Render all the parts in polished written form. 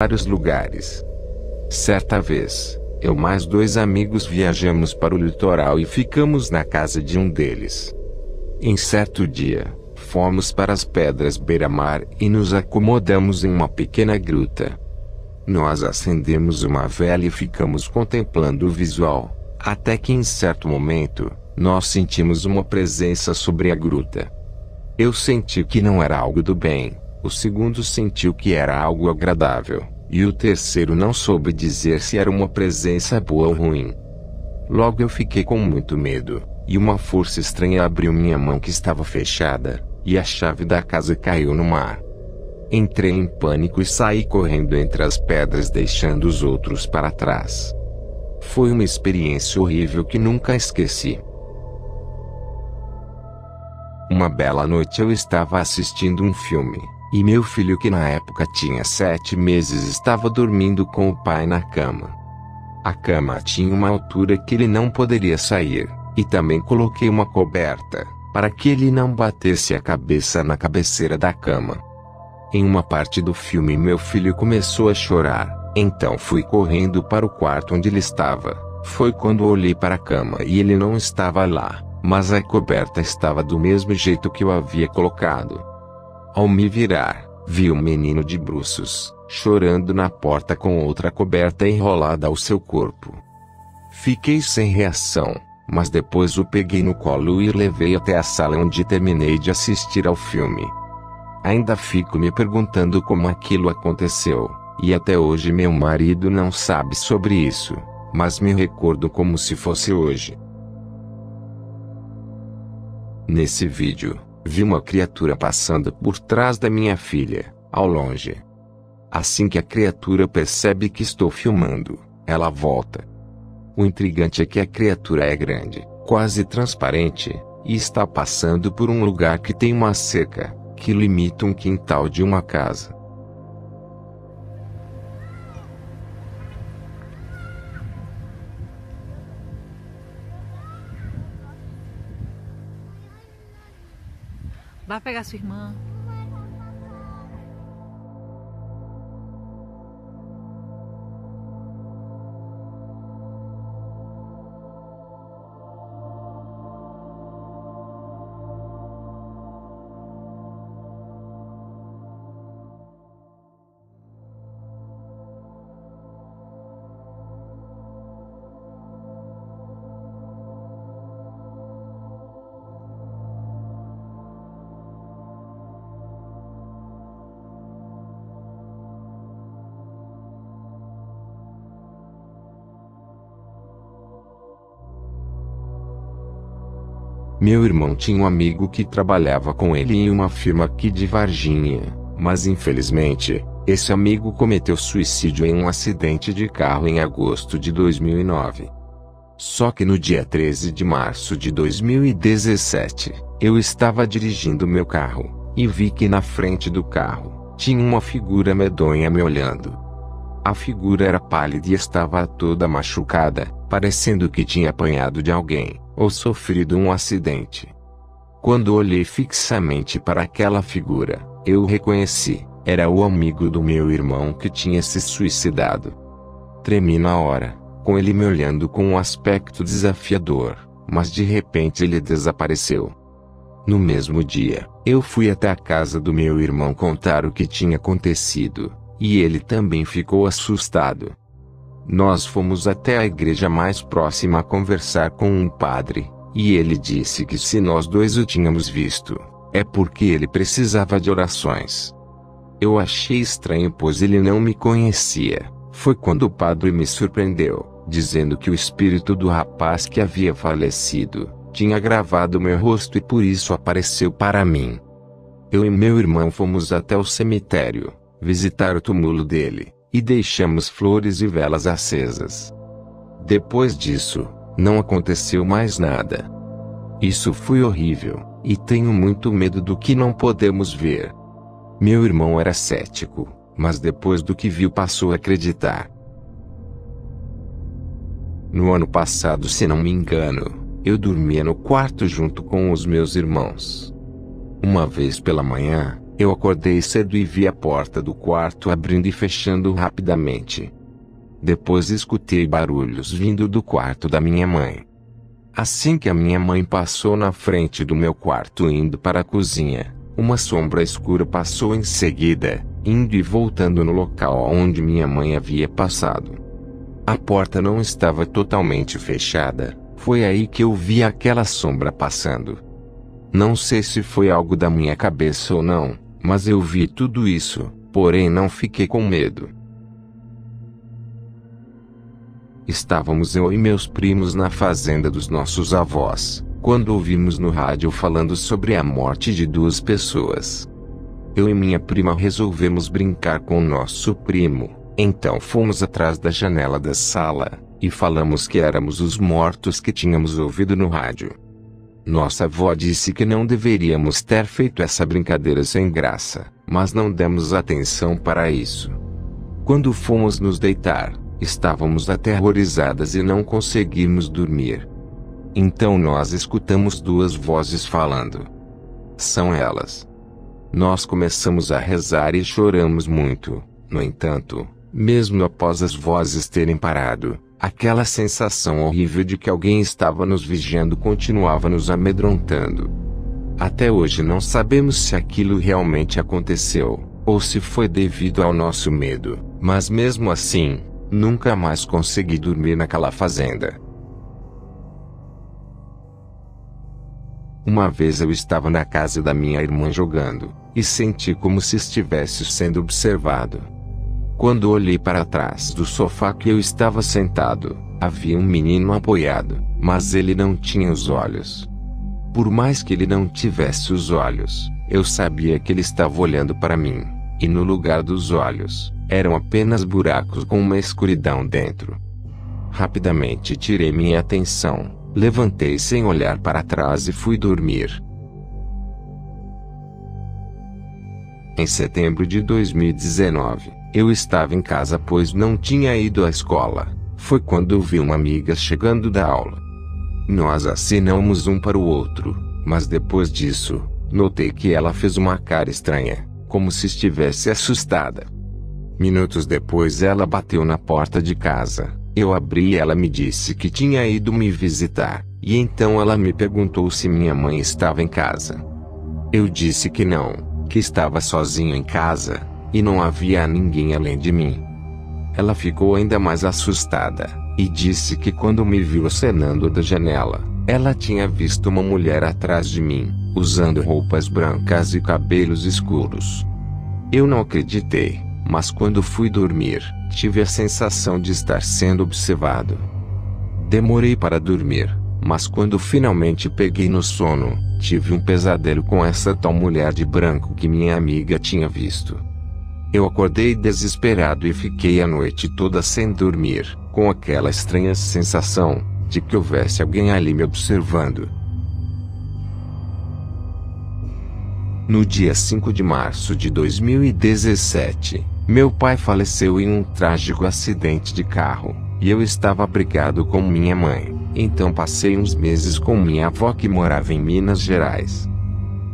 vários lugares. Certa vez, eu mais 2 amigos viajamos para o litoral e ficamos na casa de um deles. Em certo dia, fomos para as pedras beira-mar e nos acomodamos em uma pequena gruta. Nós acendemos uma vela e ficamos contemplando o visual, até que em certo momento, nós sentimos uma presença sobre a gruta. Eu senti que não era algo do bem, o segundo sentiu que era algo agradável, e o terceiro não soube dizer se era uma presença boa ou ruim. Logo eu fiquei com muito medo, e uma força estranha abriu minha mão que estava fechada, e a chave da casa caiu no mar. Entrei em pânico e saí correndo entre as pedras deixando os outros para trás. Foi uma experiência horrível que nunca esqueci. Uma bela noite eu estava assistindo um filme, e meu filho que na época tinha 7 meses estava dormindo com o pai na cama. A cama tinha uma altura que ele não poderia sair, e também coloquei uma coberta, para que ele não batesse a cabeça na cabeceira da cama. Em uma parte do filme meu filho começou a chorar, então fui correndo para o quarto onde ele estava. Foi quando olhei para a cama e ele não estava lá, mas a coberta estava do mesmo jeito que eu havia colocado. Ao me virar, vi o menino de bruços, chorando na porta com outra coberta enrolada ao seu corpo. Fiquei sem reação, mas depois o peguei no colo e levei até a sala onde terminei de assistir ao filme. Ainda fico me perguntando como aquilo aconteceu, e até hoje meu marido não sabe sobre isso, mas me recordo como se fosse hoje. Nesse vídeo, vi uma criatura passando por trás da minha filha, ao longe. Assim que a criatura percebe que estou filmando, ela volta. O intrigante é que a criatura é grande, quase transparente, e está passando por um lugar que tem uma cerca, que limita um quintal de uma casa. Vai pegar sua irmã. Meu irmão tinha um amigo que trabalhava com ele em uma firma aqui de Varginha, mas infelizmente, esse amigo cometeu suicídio em um acidente de carro em agosto de 2009. Só que no dia 13 de março de 2017, eu estava dirigindo meu carro, e vi que na frente do carro, tinha uma figura medonha me olhando. A figura era pálida e estava toda machucada, parecendo que tinha apanhado de alguém, ou sofrido um acidente. Quando olhei fixamente para aquela figura, eu o reconheci, era o amigo do meu irmão que tinha se suicidado. Tremi na hora, com ele me olhando com um aspecto desafiador, mas de repente ele desapareceu. No mesmo dia, eu fui até a casa do meu irmão contar o que tinha acontecido, e ele também ficou assustado. Nós fomos até a igreja mais próxima a conversar com um padre, e ele disse que se nós dois o tínhamos visto, é porque ele precisava de orações. Eu achei estranho pois ele não me conhecia. Foi quando o padre me surpreendeu, dizendo que o espírito do rapaz que havia falecido, tinha gravado meu rosto e por isso apareceu para mim. Eu e meu irmão fomos até o cemitério, visitar o túmulo dele, e deixamos flores e velas acesas. Depois disso, não aconteceu mais nada. Isso foi horrível, e tenho muito medo do que não podemos ver. Meu irmão era cético, mas depois do que viu passou a acreditar. No ano passado, se não me engano, eu dormia no quarto junto com os meus irmãos. Uma vez pela manhã, Eu acordei cedo e vi a porta do quarto abrindo e fechando rapidamente. Depois escutei barulhos vindo do quarto da minha mãe. Assim que a minha mãe passou na frente do meu quarto indo para a cozinha, uma sombra escura passou em seguida, indo e voltando no local onde minha mãe havia passado. A porta não estava totalmente fechada, foi aí que eu vi aquela sombra passando. Não sei se foi algo da minha cabeça ou não, mas eu vi tudo isso, porém não fiquei com medo. Estávamos eu e meus primos na fazenda dos nossos avós, quando ouvimos no rádio falando sobre a morte de 2 pessoas. Eu e minha prima resolvemos brincar com o nosso primo, então fomos atrás da janela da sala, e falamos que éramos os mortos que tínhamos ouvido no rádio. Nossa avó disse que não deveríamos ter feito essa brincadeira sem graça, mas não demos atenção para isso. Quando fomos nos deitar, estávamos aterrorizadas e não conseguimos dormir. Então nós escutamos 2 vozes falando. São elas. Nós começamos a rezar e choramos muito. No entanto, mesmo após as vozes terem parado, aquela sensação horrível de que alguém estava nos vigiando continuava nos amedrontando. Até hoje não sabemos se aquilo realmente aconteceu, ou se foi devido ao nosso medo, mas mesmo assim, nunca mais consegui dormir naquela fazenda. Uma vez eu estava na casa da minha irmã jogando, e senti como se estivesse sendo observado. Quando olhei para trás do sofá que eu estava sentado, havia um menino apoiado, mas ele não tinha os olhos. Por mais que ele não tivesse os olhos, eu sabia que ele estava olhando para mim, e no lugar dos olhos, eram apenas buracos com uma escuridão dentro. Rapidamente tirei minha atenção, levantei sem olhar para trás e fui dormir. Em setembro de 2019, eu estava em casa pois não tinha ido à escola. Foi quando eu vi uma amiga chegando da aula. Nós acenamos um para o outro, mas depois disso, notei que ela fez uma cara estranha, como se estivesse assustada. Minutos depois ela bateu na porta de casa. Eu abri e ela me disse que tinha ido me visitar, e então ela me perguntou se minha mãe estava em casa. Eu disse que não, que estava sozinho em casa, e não havia ninguém além de mim. Ela ficou ainda mais assustada, e disse que quando me viu acenando da janela, ela tinha visto uma mulher atrás de mim, usando roupas brancas e cabelos escuros. Eu não acreditei, mas quando fui dormir, tive a sensação de estar sendo observado. Demorei para dormir, mas quando finalmente peguei no sono, tive um pesadelo com essa tal mulher de branco que minha amiga tinha visto. Eu acordei desesperado e fiquei a noite toda sem dormir, com aquela estranha sensação de que houvesse alguém ali me observando. No dia 5 de março de 2017, meu pai faleceu em um trágico acidente de carro, e eu estava abrigado com minha mãe, então passei uns meses com minha avó que morava em Minas Gerais.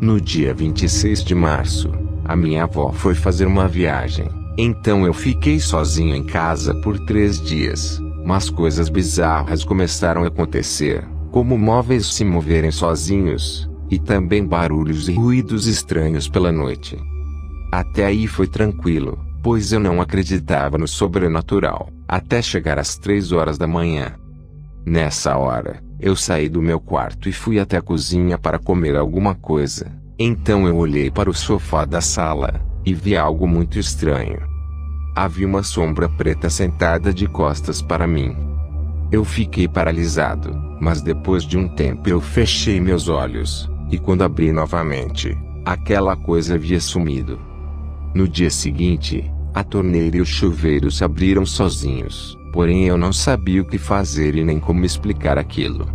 No dia 26 de março, a minha avó foi fazer uma viagem, então eu fiquei sozinho em casa por 3 dias, mas coisas bizarras começaram a acontecer, como móveis se moverem sozinhos, e também barulhos e ruídos estranhos pela noite. Até aí foi tranquilo, pois eu não acreditava no sobrenatural, até chegar às 3 horas da manhã. Nessa hora, eu saí do meu quarto e fui até a cozinha para comer alguma coisa. Então eu olhei para o sofá da sala, e vi algo muito estranho. Havia uma sombra preta sentada de costas para mim. Eu fiquei paralisado, mas depois de um tempo eu fechei meus olhos, e quando abri novamente, aquela coisa havia sumido. No dia seguinte, a torneira e o chuveiro se abriram sozinhos, porém eu não sabia o que fazer e nem como explicar aquilo.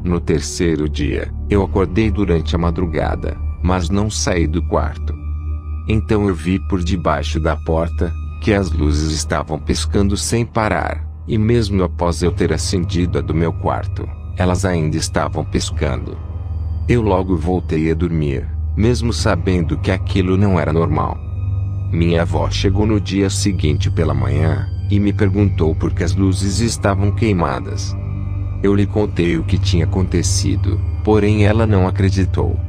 No terceiro dia, eu acordei durante a madrugada, mas não saí do quarto. Então eu vi por debaixo da porta, que as luzes estavam piscando sem parar, e mesmo após eu ter acendido a do meu quarto, elas ainda estavam piscando. Eu logo voltei a dormir, mesmo sabendo que aquilo não era normal. Minha avó chegou no dia seguinte pela manhã e me perguntou por que as luzes estavam queimadas. Eu lhe contei o que tinha acontecido, porém ela não acreditou.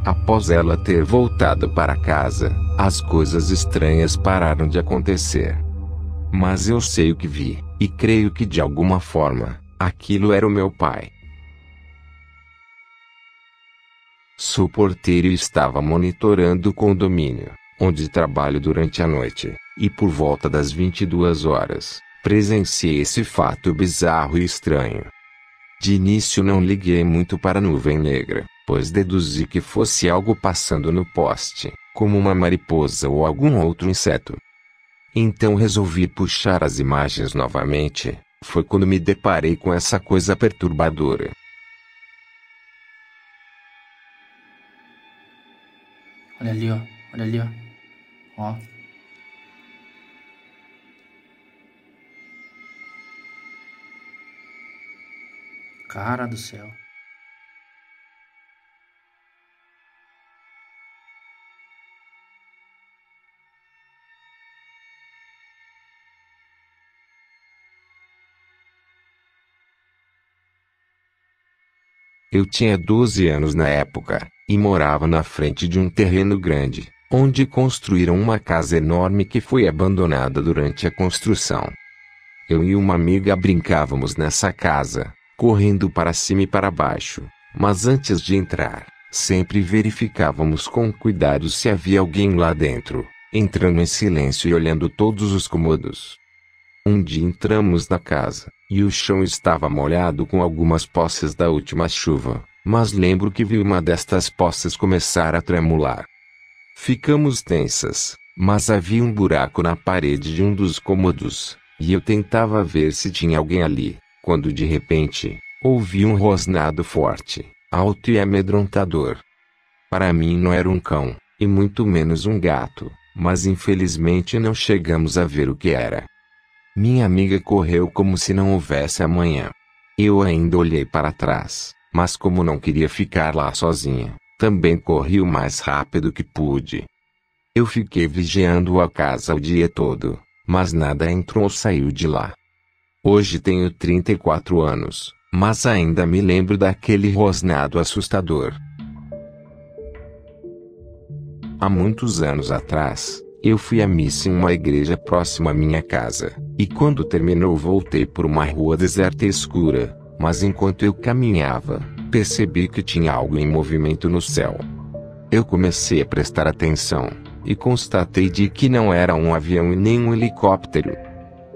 Após ela ter voltado para casa, as coisas estranhas pararam de acontecer. Mas eu sei o que vi, e creio que de alguma forma, aquilo era o meu pai. Sou porteiro e estava monitorando o condomínio, onde trabalho durante a noite, e por volta das 22 horas, presenciei esse fato bizarro e estranho. De início não liguei muito para a nuvem negra, pois deduzi que fosse algo passando no poste, como uma mariposa ou algum outro inseto. Então resolvi puxar as imagens novamente. Foi quando me deparei com essa coisa perturbadora. Olha ali, ó. Olha ali, ó. Ó. Cara do céu. Eu tinha 12 anos na época, e morava na frente de um terreno grande, onde construíram uma casa enorme que foi abandonada durante a construção. Eu e uma amiga brincávamos nessa casa, correndo para cima e para baixo, mas antes de entrar, sempre verificávamos com cuidado se havia alguém lá dentro, entrando em silêncio e olhando todos os cômodos. Um dia entramos na casa, e o chão estava molhado com algumas poças da última chuva, mas lembro que vi uma destas poças começar a tremular. Ficamos tensas, mas havia um buraco na parede de um dos cômodos, e eu tentava ver se tinha alguém ali, quando de repente, ouvi um rosnado forte, alto e amedrontador. Para mim não era um cão, e muito menos um gato, mas infelizmente não chegamos a ver o que era. Minha amiga correu como se não houvesse amanhã. Eu ainda olhei para trás, mas como não queria ficar lá sozinha, também corri o mais rápido que pude. Eu fiquei vigiando a casa o dia todo, mas nada entrou ou saiu de lá. Hoje tenho 34 anos, mas ainda me lembro daquele rosnado assustador. Há muitos anos atrás, eu fui à missa em uma igreja próxima à minha casa, e quando terminou voltei por uma rua deserta e escura, mas enquanto eu caminhava, percebi que tinha algo em movimento no céu. Eu comecei a prestar atenção, e constatei de que não era um avião e nem um helicóptero.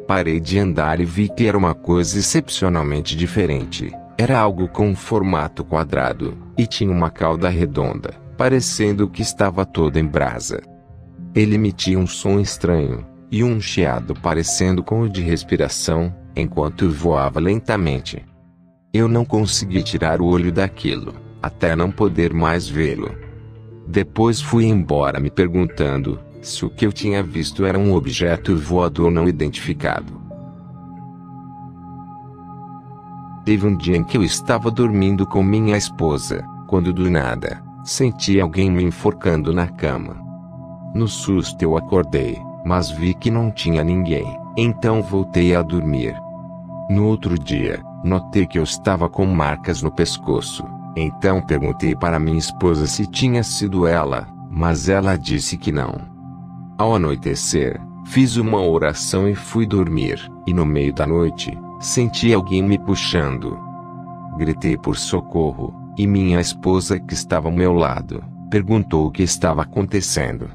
Parei de andar e vi que era uma coisa excepcionalmente diferente. Era algo com um formato quadrado, e tinha uma cauda redonda, parecendo que estava toda em brasa. Ele emitia um som estranho, e um chiado parecendo com o de respiração, enquanto voava lentamente. Eu não consegui tirar o olho daquilo, até não poder mais vê-lo. Depois fui embora me perguntando se o que eu tinha visto era um objeto voador não identificado. Teve um dia em que eu estava dormindo com minha esposa, quando do nada, senti alguém me enforcando na cama. No susto eu acordei, mas vi que não tinha ninguém, então voltei a dormir. No outro dia, notei que eu estava com marcas no pescoço, então perguntei para minha esposa se tinha sido ela, mas ela disse que não. Ao anoitecer, fiz uma oração e fui dormir, e no meio da noite, senti alguém me puxando. Gritei por socorro, e minha esposa que estava ao meu lado, perguntou o que estava acontecendo.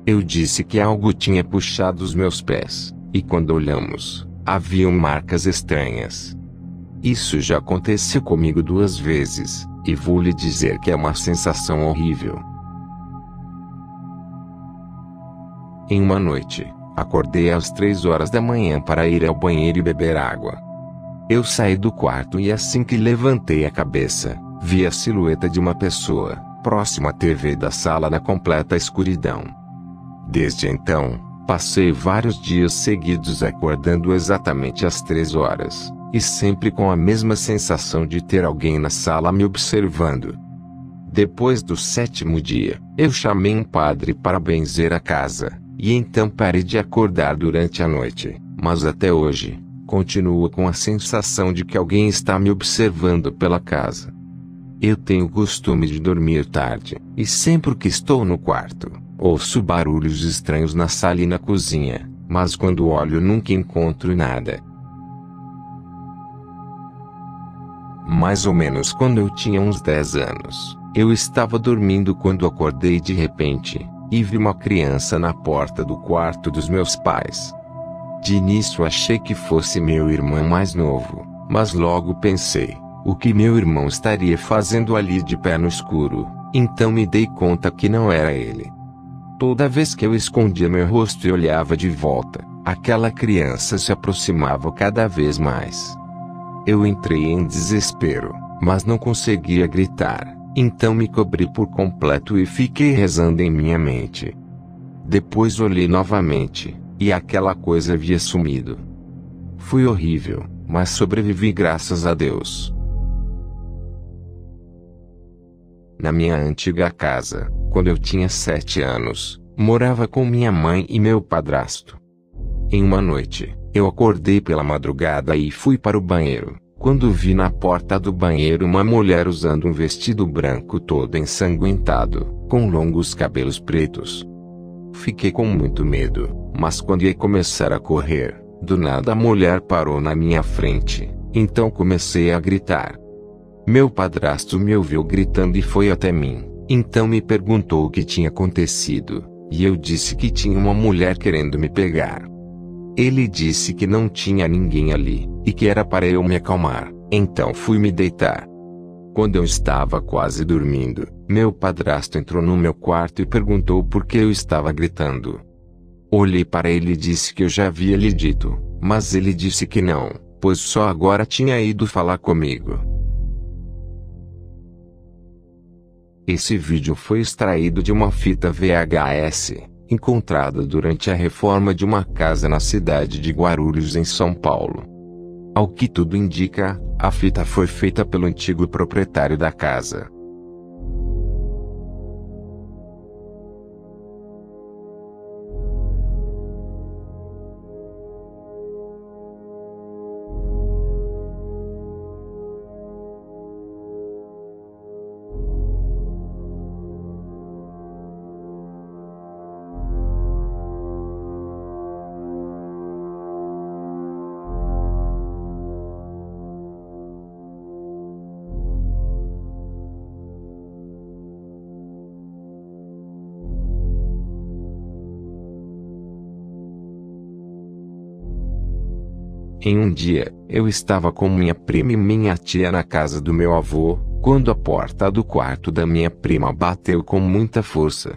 Eu disse que algo tinha puxado os meus pés, e quando olhamos, haviam marcas estranhas. Isso já aconteceu comigo 2 vezes, e vou lhe dizer que é uma sensação horrível. Em uma noite, acordei às 3 horas da manhã para ir ao banheiro e beber água. Eu saí do quarto e assim que levantei a cabeça, vi a silhueta de uma pessoa, próxima à TV da sala na completa escuridão. Desde então, passei vários dias seguidos acordando exatamente às 3 horas, e sempre com a mesma sensação de ter alguém na sala me observando. Depois do 7º dia, eu chamei um padre para benzer a casa, e então parei de acordar durante a noite, mas até hoje, continuo com a sensação de que alguém está me observando pela casa. Eu tenho o costume de dormir tarde, e sempre que estou no quarto, ouço barulhos estranhos na sala e na cozinha, mas quando olho nunca encontro nada. Mais ou menos quando eu tinha uns 10 anos, eu estava dormindo quando acordei de repente, e vi uma criança na porta do quarto dos meus pais. De início achei que fosse meu irmão mais novo, mas logo pensei, o que meu irmão estaria fazendo ali de pé no escuro? Então me dei conta que não era ele. Toda vez que eu escondia meu rosto e olhava de volta, aquela criança se aproximava cada vez mais. Eu entrei em desespero, mas não conseguia gritar, então me cobri por completo e fiquei rezando em minha mente. Depois olhei novamente, e aquela coisa havia sumido. Foi horrível, mas sobrevivi graças a Deus. Na minha antiga casa, quando eu tinha 7 anos, morava com minha mãe e meu padrasto. Em uma noite, eu acordei pela madrugada e fui para o banheiro, quando vi na porta do banheiro uma mulher usando um vestido branco todo ensanguentado, com longos cabelos pretos. Fiquei com muito medo, mas quando ia começar a correr, do nada a mulher parou na minha frente, então comecei a gritar. Meu padrasto me ouviu gritando e foi até mim, então me perguntou o que tinha acontecido, e eu disse que tinha uma mulher querendo me pegar. Ele disse que não tinha ninguém ali, e que era para eu me acalmar, então fui me deitar. Quando eu estava quase dormindo, meu padrasto entrou no meu quarto e perguntou por que eu estava gritando. Olhei para ele e disse que eu já havia lhe dito, mas ele disse que não, pois só agora tinha ido falar comigo. Esse vídeo foi extraído de uma fita VHS, encontrada durante a reforma de uma casa na cidade de Guarulhos, em São Paulo. Ao que tudo indica, a fita foi feita pelo antigo proprietário da casa. Em um dia, eu estava com minha prima e minha tia na casa do meu avô, quando a porta do quarto da minha prima bateu com muita força.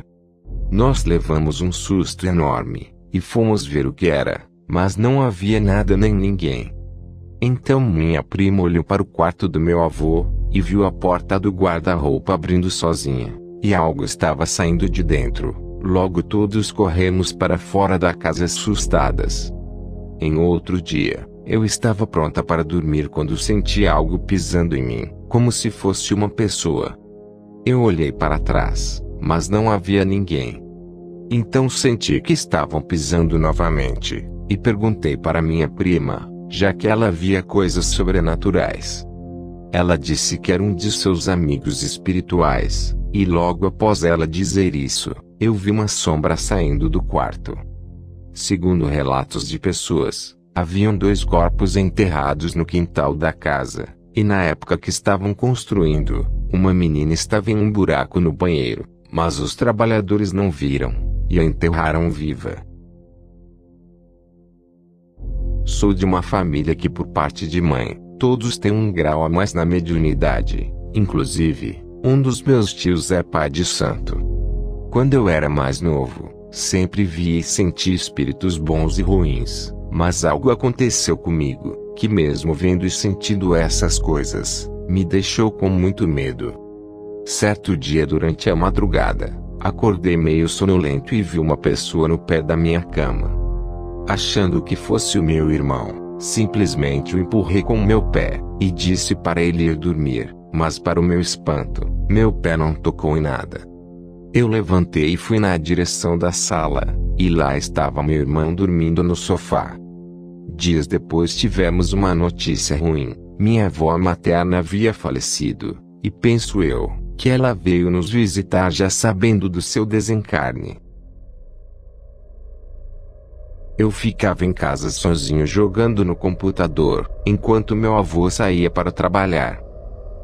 Nós levamos um susto enorme, e fomos ver o que era, mas não havia nada nem ninguém. Então minha prima olhou para o quarto do meu avô, e viu a porta do guarda-roupa abrindo sozinha, e algo estava saindo de dentro. Logo todos corremos para fora da casa assustadas. Em outro dia, eu estava pronta para dormir quando senti algo pisando em mim, como se fosse uma pessoa. Eu olhei para trás, mas não havia ninguém. Então senti que estavam pisando novamente, e perguntei para minha prima, já que ela via coisas sobrenaturais. Ela disse que era um de seus amigos espirituais, e logo após ela dizer isso, eu vi uma sombra saindo do quarto. Segundo relatos de pessoas, haviam 2 corpos enterrados no quintal da casa, e na época que estavam construindo, uma menina estava em um buraco no banheiro, mas os trabalhadores não viram, e a enterraram viva. Sou de uma família que, por parte de mãe, todos têm um grau a mais na mediunidade, inclusive, um dos meus tios é pai de santo. Quando eu era mais novo, sempre vi e senti espíritos bons e ruins, mas algo aconteceu comigo, que mesmo vendo e sentindo essas coisas, me deixou com muito medo. Certo dia durante a madrugada, acordei meio sonolento e vi uma pessoa no pé da minha cama. Achando que fosse o meu irmão, simplesmente o empurrei com o meu pé, e disse para ele ir dormir, Mas para o meu espanto, meu pé não tocou em nada. Eu levantei e fui na direção da sala, e lá estava meu irmão dormindo no sofá. Dias depois tivemos uma notícia ruim. Minha avó materna havia falecido, e penso eu, que ela veio nos visitar já sabendo do seu desencarne. Eu ficava em casa sozinho jogando no computador, enquanto meu avô saía para trabalhar.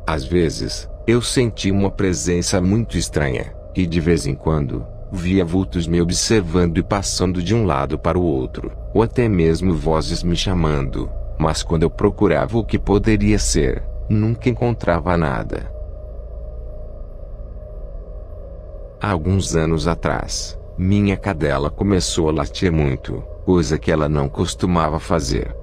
Às vezes, eu sentia uma presença muito estranha, e de vez em quando, via vultos me observando e passando de um lado para o outro, ou até mesmo vozes me chamando, mas quando eu procurava o que poderia ser, nunca encontrava nada. Há alguns anos atrás, minha cadela começou a latir muito, coisa que ela não costumava fazer.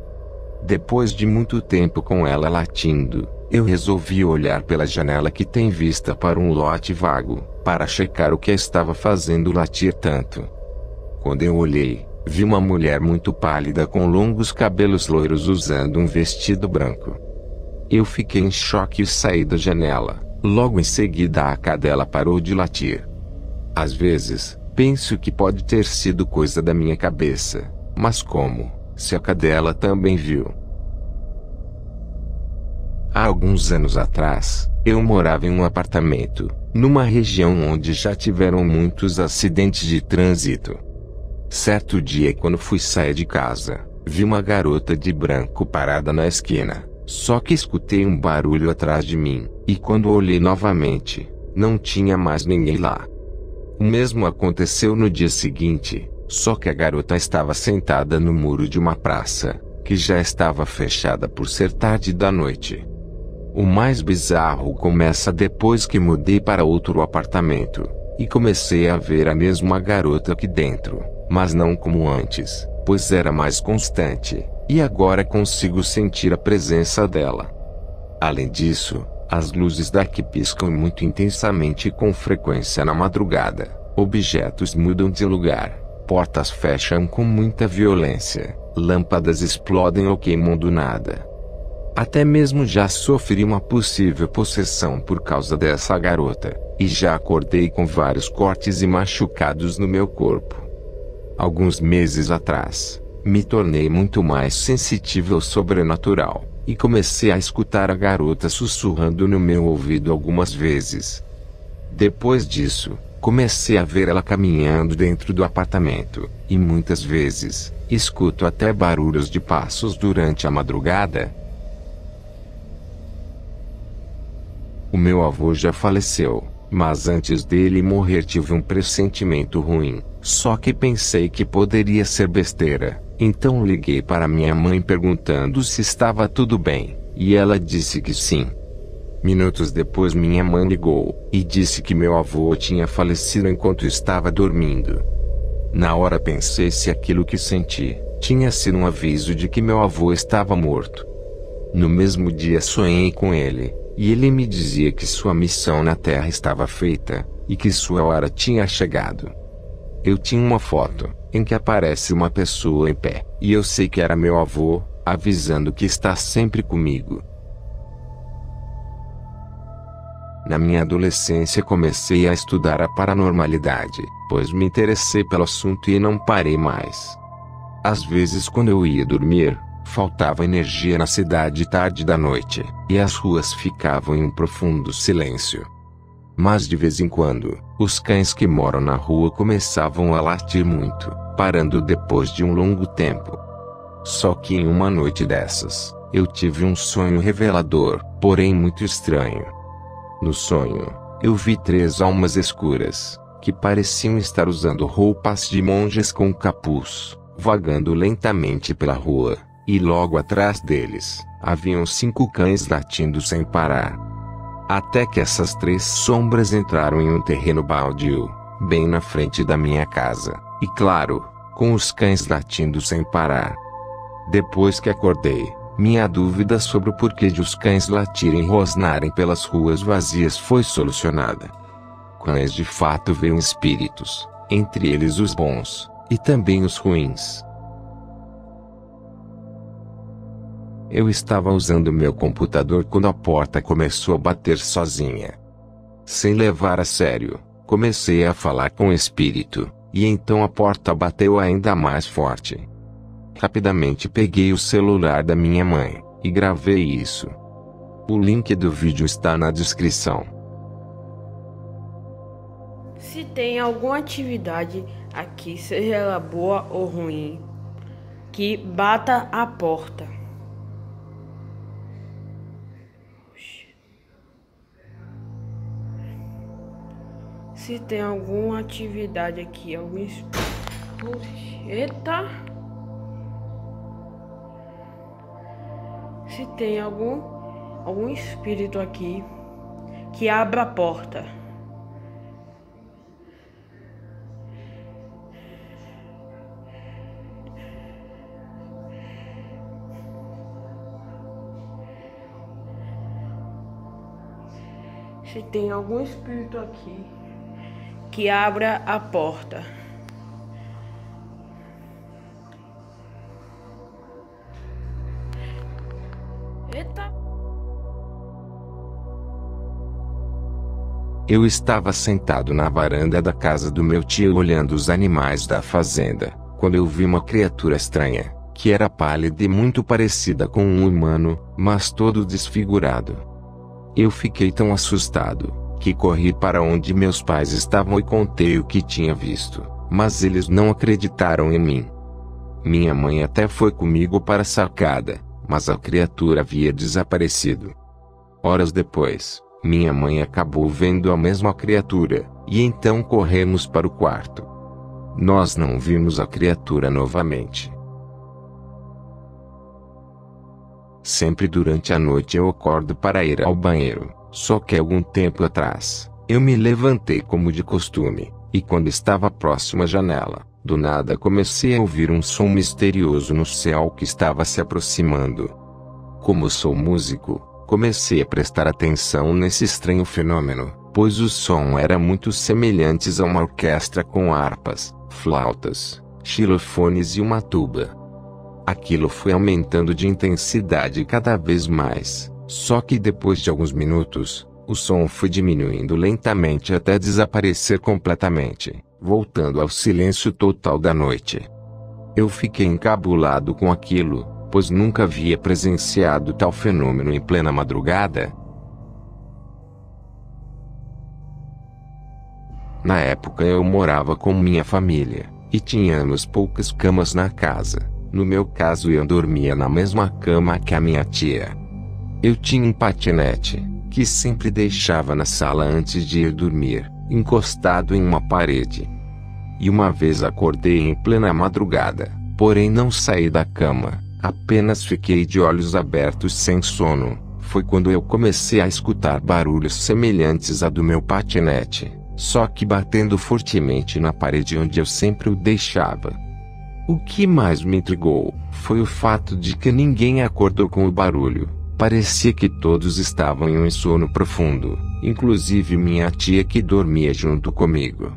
Depois de muito tempo com ela latindo, eu resolvi olhar pela janela que tem vista para um lote vago, para checar o que a estava fazendo latir tanto. Quando eu olhei, vi uma mulher muito pálida com longos cabelos loiros usando um vestido branco. Eu fiquei em choque e saí da janela. Logo em seguida a cadela parou de latir. Às vezes, penso que pode ter sido coisa da minha cabeça, mas como, se a cadela também viu? Há alguns anos atrás, eu morava em um apartamento, numa região onde já tiveram muitos acidentes de trânsito. Certo dia, quando fui sair de casa, vi uma garota de branco parada na esquina, só que escutei um barulho atrás de mim, e quando olhei novamente, não tinha mais ninguém lá. O mesmo aconteceu no dia seguinte, só que a garota estava sentada no muro de uma praça, que já estava fechada por ser tarde da noite. O mais bizarro começa depois que mudei para outro apartamento, e comecei a ver a mesma garota aqui dentro, mas não como antes, pois era mais constante, e agora consigo sentir a presença dela. Além disso, as luzes daqui piscam muito intensamente e com frequência na madrugada, objetos mudam de lugar, portas fecham com muita violência, lâmpadas explodem ou queimam do nada. Até mesmo já sofri uma possível possessão por causa dessa garota, e já acordei com vários cortes e machucados no meu corpo. Alguns meses atrás, me tornei muito mais sensível ao sobrenatural, e comecei a escutar a garota sussurrando no meu ouvido algumas vezes. Depois disso, comecei a ver ela caminhando dentro do apartamento, e muitas vezes, escuto até barulhos de passos durante a madrugada. O meu avô já faleceu, mas antes dele morrer tive um pressentimento ruim, só que pensei que poderia ser besteira, então liguei para minha mãe perguntando se estava tudo bem, e ela disse que sim. Minutos depois minha mãe ligou, e disse que meu avô tinha falecido enquanto estava dormindo. Na hora pensei se aquilo que senti, tinha sido um aviso de que meu avô estava morto. No mesmo dia sonhei com ele. E ele me dizia que sua missão na Terra estava feita, e que sua hora tinha chegado. Eu tinha uma foto, em que aparece uma pessoa em pé, e eu sei que era meu avô, avisando que está sempre comigo. Na minha adolescência comecei a estudar a paranormalidade, pois me interessei pelo assunto e não parei mais. Às vezes quando eu ia dormir, faltava energia na cidade tarde da noite, e as ruas ficavam em um profundo silêncio. Mas de vez em quando, os cães que moram na rua começavam a latir muito, parando depois de um longo tempo. Só que em uma noite dessas, eu tive um sonho revelador, porém muito estranho. No sonho, eu vi 3 almas escuras, que pareciam estar usando roupas de monges com capuz, vagando lentamente pela rua. E logo atrás deles, haviam 5 cães latindo sem parar. Até que essas 3 sombras entraram em um terreno baldio, bem na frente da minha casa, e claro, com os cães latindo sem parar. Depois que acordei, minha dúvida sobre o porquê de os cães latirem e rosnarem pelas ruas vazias foi solucionada. Cães de fato veem espíritos, entre eles os bons, e também os ruins. Eu estava usando meu computador quando a porta começou a bater sozinha. Sem levar a sério, comecei a falar com o espírito, e então a porta bateu ainda mais forte. Rapidamente peguei o celular da minha mãe, e gravei isso. O link do vídeo está na descrição. Se tem alguma atividade aqui, seja ela boa ou ruim, que bata a porta. Se tem alguma atividade aqui, algum... Eita! Se tem algum espírito aqui que abra a porta. Se tem algum espírito aqui que abra a porta. Eita! Eu estava sentado na varanda da casa do meu tio olhando os animais da fazenda, quando eu vi uma criatura estranha, que era pálida e muito parecida com um humano, mas todo desfigurado. Eu fiquei tão assustado, que corri para onde meus pais estavam e contei o que tinha visto, mas eles não acreditaram em mim. Minha mãe até foi comigo para a sacada, mas a criatura havia desaparecido. Horas depois, minha mãe acabou vendo a mesma criatura, e então corremos para o quarto. Nós não vimos a criatura novamente. Sempre durante a noite eu acordo para ir ao banheiro. Só que algum tempo atrás, eu me levantei como de costume, e quando estava próximo à janela, do nada comecei a ouvir um som misterioso no céu que estava se aproximando. Como sou músico, comecei a prestar atenção nesse estranho fenômeno, pois o som era muito semelhante a uma orquestra com harpas, flautas, xilofones e uma tuba. Aquilo foi aumentando de intensidade cada vez mais. Só que depois de alguns minutos, o som foi diminuindo lentamente até desaparecer completamente, voltando ao silêncio total da noite. Eu fiquei encabulado com aquilo, pois nunca havia presenciado tal fenômeno em plena madrugada. Na época eu morava com minha família, e tínhamos poucas camas na casa. No meu caso eu dormia na mesma cama que a minha tia. Eu tinha um patinete, que sempre deixava na sala antes de ir dormir, encostado em uma parede. E uma vez acordei em plena madrugada, porém não saí da cama, apenas fiquei de olhos abertos sem sono. Foi quando eu comecei a escutar barulhos semelhantes a do meu patinete, só que batendo fortemente na parede onde eu sempre o deixava. O que mais me intrigou, foi o fato de que ninguém acordou com o barulho. Parecia que todos estavam em um sono profundo, inclusive minha tia que dormia junto comigo.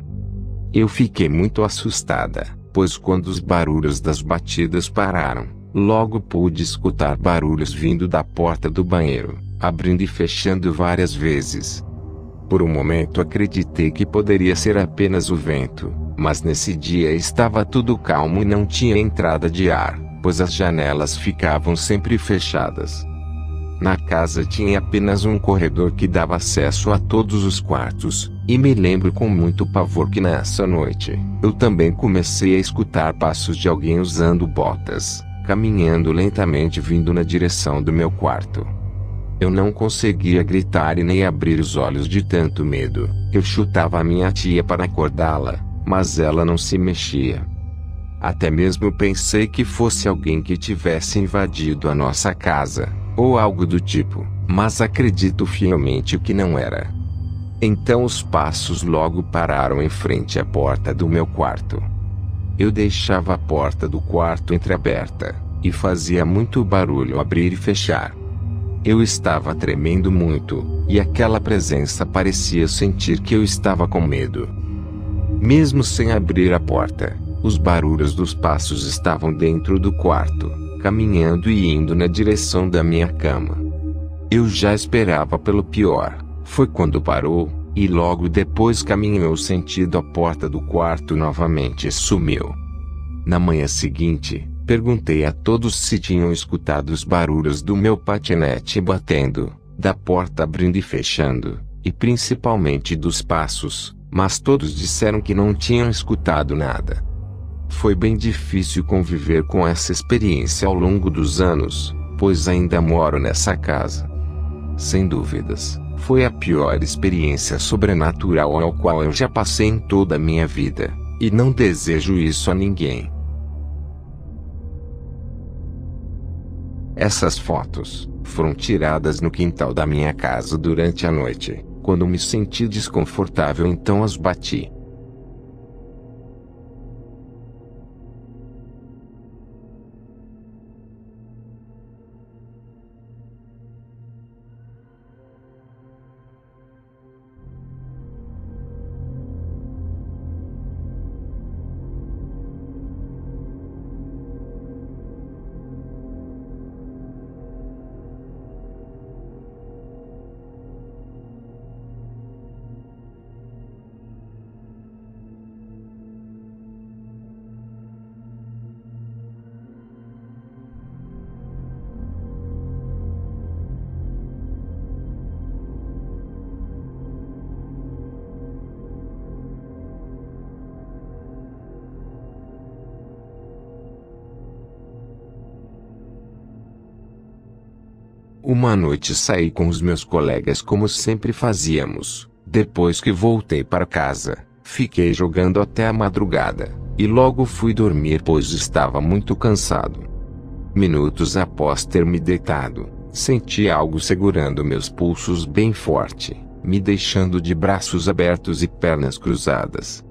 Eu fiquei muito assustada, pois quando os barulhos das batidas pararam, logo pude escutar barulhos vindo da porta do banheiro, abrindo e fechando várias vezes. Por um momento acreditei que poderia ser apenas o vento, mas nesse dia estava tudo calmo e não tinha entrada de ar, pois as janelas ficavam sempre fechadas. Na casa tinha apenas um corredor que dava acesso a todos os quartos, e me lembro com muito pavor que nessa noite, eu também comecei a escutar passos de alguém usando botas, caminhando lentamente vindo na direção do meu quarto. Eu não conseguia gritar e nem abrir os olhos de tanto medo. Eu chutava a minha tia para acordá-la, mas ela não se mexia. Até mesmo pensei que fosse alguém que tivesse invadido a nossa casa, ou algo do tipo, mas acredito fielmente que não era. Então os passos logo pararam em frente à porta do meu quarto. Eu deixava a porta do quarto entreaberta, e fazia muito barulho ao abrir e fechar. Eu estava tremendo muito, e aquela presença parecia sentir que eu estava com medo. Mesmo sem abrir a porta, os barulhos dos passos estavam dentro do quarto, caminhando e indo na direção da minha cama. Eu já esperava pelo pior. Foi quando parou, e logo depois caminhou sentido a porta do quarto novamente e sumiu. Na manhã seguinte, perguntei a todos se tinham escutado os barulhos do meu patinete batendo, da porta abrindo e fechando, e principalmente dos passos, mas todos disseram que não tinham escutado nada. Foi bem difícil conviver com essa experiência ao longo dos anos, pois ainda moro nessa casa. Sem dúvidas, foi a pior experiência sobrenatural ao qual eu já passei em toda a minha vida, e não desejo isso a ninguém. Essas fotos foram tiradas no quintal da minha casa durante a noite, quando me senti desconfortável, então as bati. Uma noite saí com os meus colegas como sempre fazíamos. Depois que voltei para casa, fiquei jogando até a madrugada, e logo fui dormir pois estava muito cansado. Minutos após ter me deitado, senti algo segurando meus pulsos bem forte, me deixando de braços abertos e pernas cruzadas.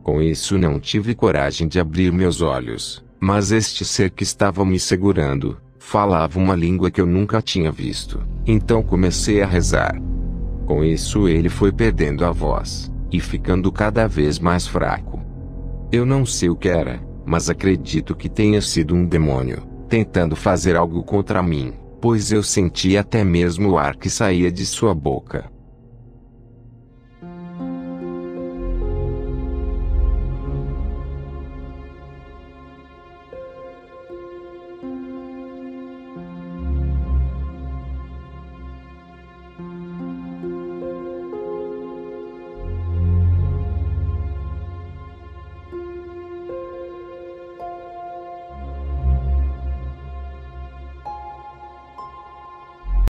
Com isso não tive coragem de abrir meus olhos, mas este ser que estava me segurando falava uma língua que eu nunca tinha visto, então comecei a rezar. Com isso ele foi perdendo a voz, e ficando cada vez mais fraco. Eu não sei o que era, mas acredito que tenha sido um demônio, tentando fazer algo contra mim, pois eu senti até mesmo o ar que saía de sua boca.